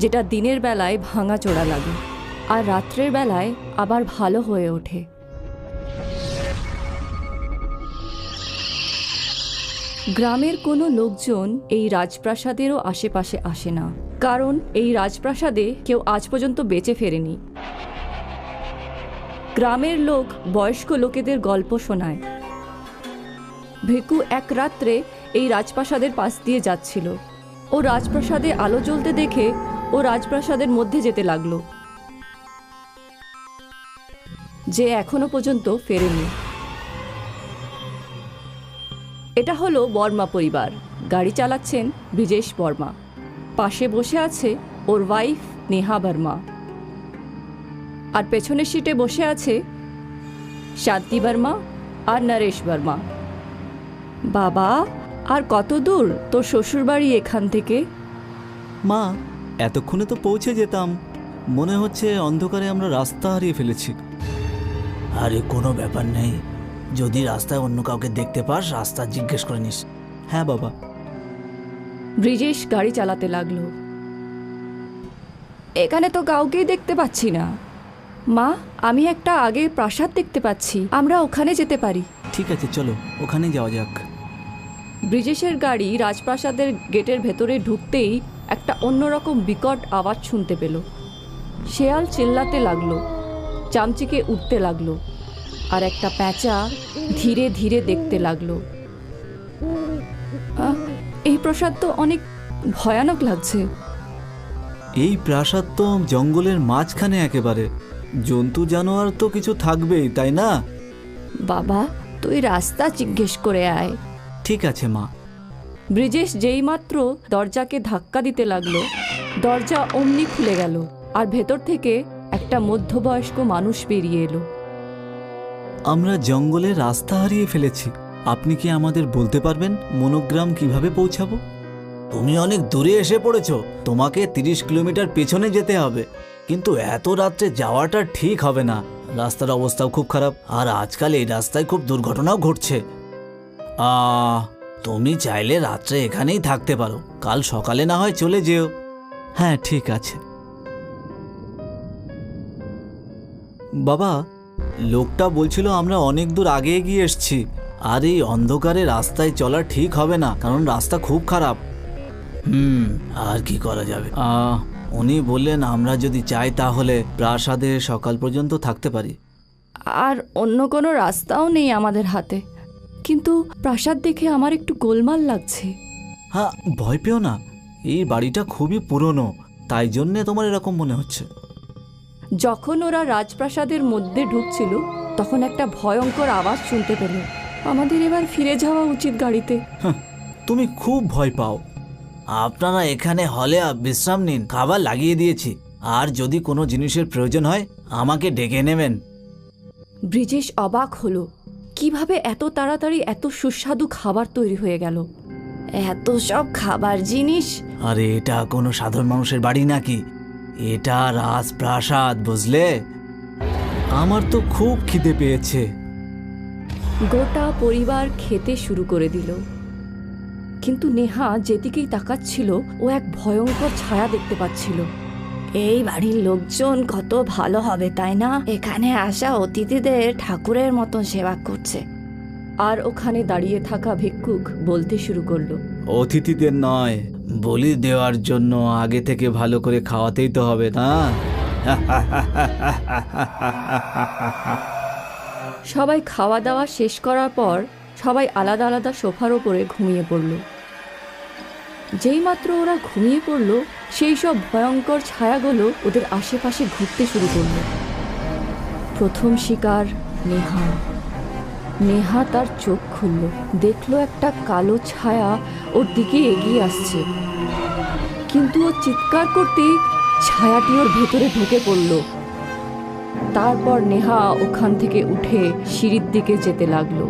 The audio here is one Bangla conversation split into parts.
যেটা দিনের বেলায় ভাঙাচোরা লাগে আর রাত্রের বেলায় আবার ভালো হয়ে ওঠে। গ্রামের কোনো লোকজন এই রাজপ্রাসাদেরও আশেপাশে আসে না, কারণ এই রাজপ্রাসাদে কেউ আজ পর্যন্ত বেঁচে ফেরেনি। গ্রামের লোক বয়স্ক লোকেদের গল্প শোনায়। ভিকু এক রাত্রে এই রাজপ্রাসাদের পাশ দিয়ে যাচ্ছিল। ও রাজপ্রাসাদে আলো জ্বলতে দেখে ও রাজপ্রাসাদের মধ্যে যেতে লাগলো, যে এখনো পর্যন্ত ফেরেনি। এটা হলো বর্মা পরিবার। গাড়ি চালাচ্ছেন ব্রিজেশ বর্মা। পাশে বসে আছে ওর ওয়াইফ নেহা বর্মা, আর পেছনের সিটে বসে আছে শান্তি বর্মা আর নরেশ বর্মা। বাবা, আর কত দূর তোর শ্বশুরবাড়ি এখান থেকে? মা, এতক্ষণে তো পৌঁছে যেতাম। মনে হচ্ছে অন্ধকারে আমরা রাস্তা হারিয়ে ফেলেছি। আরে কোনো ব্যাপার নেই, যদি রাস্তায় অন্য কাউকে দেখতে পাস রাস্তা জিজ্ঞেস করে নিস। হ্যাঁ বাবা। ব্রিজেশ গাড়ি চালাতে লাগলো। এখানে তো কাউকেই দেখতে পাচ্ছি না। মা, আমি একটা আগে প্রাসাদ দেখতে পাচ্ছি, আমরা ওখানে যেতে পারি। ঠিক আছে, চলো ওখানে যাওয়া যাক। ব্রিজেশের গাড়ি রাজপ্রাসাদের গেটের ভেতরে ঢুকতেই একটা অন্যরকম বিকট আওয়াজ শুনতে পেল। শেয়াল চিল্লাতে লাগলো, চামচিকে উঠতে লাগলো, আর একটা প্যাঁচা ধীরে ধীরে দেখতে লাগলো। এই প্রাসাদ তো অনেক ভয়ানক লাগছে। এই প্রাসাদ তো জঙ্গলের মাঝখানে একেবারে। জন্তু জানোয়ার তো কিছু থাকবেই, তাই না? বাবা, তুই রাস্তা জিজ্ঞেস করে আয়। ঠিক আছে মা। ব্রিজেশ যেইমাত্র দরজাকে ধাক্কা দিতে লাগলো, দরজা অমনি খুলে গেল, আর ভেতর থেকে একটা মধ্যবয়স্ক মানুষ বেরিয়ে এলো। আমরা জঙ্গলে রাস্তা হারিয়ে ফেলেছি। আপনি কি আমাদের বলতে পারবেন মনোগ্রাম কিভাবে পৌঁছাবো? তুমি অনেক দূরে এসে পড়েছো, তোমাকে 30 কিলোমিটার পেছনে যেতে হবে। কিন্তু এত রাত্রে যাওয়াটা ঠিক হবে না, রাস্তার অবস্থাও খুব খারাপ, আর আজকাল এই রাস্তায় খুব দুর্ঘটনাও ঘটছে। তুমি চাইলে রাত্রে এখানেই থাকতে পারো, কাল সকালে না হয় চলে যেও। হ্যাঁ ঠিক আছে বাবা। লোকটা বলছিল আমরা অনেক দূর আগে এগিয়ে এসছি, আর এই অন্ধকারে রাস্তায় চলা ঠিক হবে না, কারণ রাস্তা খুব খারাপ। আর কি করা যাবে? উনি বললেন আমরা যদি চাই তাহলে প্রাসাদে সকাল পর্যন্ত থাকতে পারি। আর অন্য কোনো রাস্তাও নেই আমাদের হাতে। কিন্তু প্রাসাদ দেখে আমার একটু গোলমাল লাগছে। হ্যাঁ, ভয় পেও না, এই বাড়িটা খুবই পুরনো, তাই জন্যে তোমার এরকম মনে হচ্ছে। যখন ওরা রাজপ্রাসাদের মধ্যে ঢুকছিল তখন একটা ভয়ঙ্কর আওয়াজ শুনতে পেল। আমাদের এবার ফিরে যাওয়া উচিত গাড়িতে। তুমি খুব ভয় পাও। আপনারা এখানে হলে বিশ্রাম নিন, খাবার লাগিয়ে দিয়েছি, আর যদি কোনো জিনিসের প্রয়োজন হয় আমাকে ডেকে নেবেন। ব্রিজেশ অবাক হলো, কিভাবে এত তাড়াতাড়ি এত সুস্বাদু খাবার তৈরি হয়ে গেল। এত সব খাবার জিনিস! আরে এটা কোনো সাধারণ মানুষের বাড়ি নাকি? এটা রাজপ্রাসাদ, বুঝলে? আমার তো খুব খিদে পেয়েছে। গোটা পরিবার খেতে শুরু করে দিল, কিন্তু নেহা যেদিকেই তাকাচ্ছিল ও এক ভয়ঙ্কর ছায়া দেখতে পাচ্ছিল। এই বাড়ির লোকজন কত ভালো হবে, তাই না? এখানে আসা অতিথিদের ঠাকুরের মতন সেবা করছে। আর ওখানে দাঁড়িয়ে থাকা ভিক্ষুক বলতে শুরু করলো, অতিথিদের নয়, বলি দেওয়ার জন্য আগে থেকে ভালো করে খাওয়াতেই তো হবে, না? সবাই খাওয়া দাওয়া শেষ করার পর সবাই আলাদা আলাদা সোফার ওপরে ঘুমিয়ে পড়ল। যেইমাত্র ওরা ঘুমিয়ে পড়ল, সেই সব ভয়ঙ্কর ছায়াগুলো ওদের আশেপাশে ঘুরতে শুরু করল। প্রথম শিকার নেহা। নেহা তার চোখ খুলল, দেখলো একটা কালো ছায়া ওর দিকে এগিয়ে আসছে, কিন্তু ও চিৎকার করতেই ছায়াটি ওর ভেতরে ঢুকে পড়ল। তারপর নেহা ওখান থেকে উঠে সিঁড়ির দিকে যেতে লাগলো।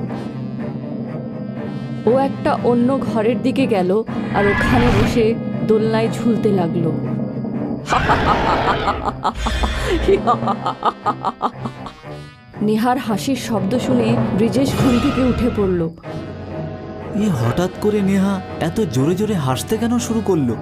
ও একটা অন্য ঘরের দিকে গেল আর ওখানে বসে দোলনায় ঝুলতে লাগলো। নেহার হাসির শব্দ শুনে ব্রিজেশ ঘুম থেকে উঠে পড়ল। হঠাৎ করে নেহা এত জোরে জোরে হাসতে কেন শুরু করলো?